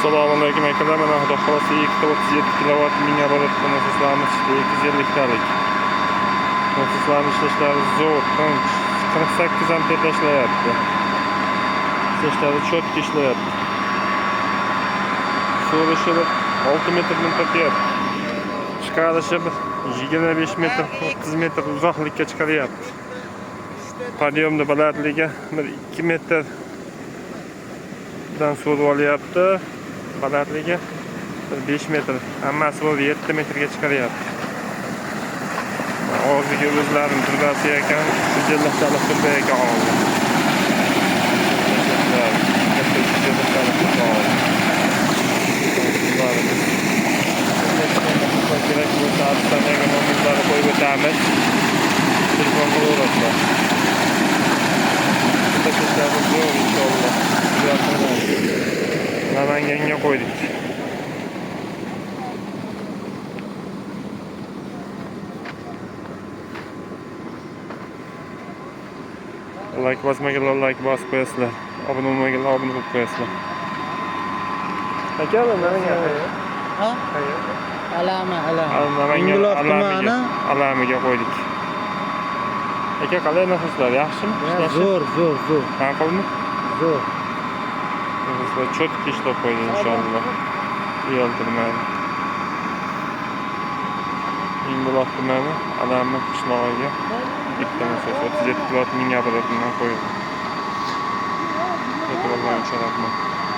Assalomualaikum akalar. Mana xudo xolasa 237 kilovat ming obodatdan asoslanmiz 250 hektarlik. Asoslanmiz ishlashlari zo'r, tinch. 48 amper tashlayapti. Ishlashlari cho'tki ishlayapti. So'rishi 6 metrdan tortyapti. Chiqarishi 25 metr, 30 metr uzoqlikka chiqaryapti. Podiyomda balandligi 1-2 metr dan so'rib olyapti. Balandligi 5 metr, hammasi bo'lib 7 metrga chiqaryapti. Hozirgi o'zlarim turbasi ekan, jilliqchalik turba ekan hozir. Kerak bo'lsa Astanaga nomerlarni qo'yib o'tamiz. Telefon qilaverasizlar. Takliflarimiz zo'r inshaalloh. Namanganga qo'ydik. Like bosmaganlar like bosib qo'yasizlar. Obuna bo'lmaganlar obuna bo'lib qo'yasizlar. Aka, Namanganga. Ha? Alama. Namanganga alamiga qo'ydik. Aka, qalay nafaslar? Yaxshimi? Zo'r. Ma'qulmi? Zo'r. Cho'tki ishlab qo'ydi inshaalloh. Uyaltirmaydi. Ingbuloq tumani Alami qishlog'iga bitta masofa 37 kilovat ming obodatidan qo'yildi. E'tiborlaringizni so'rayman.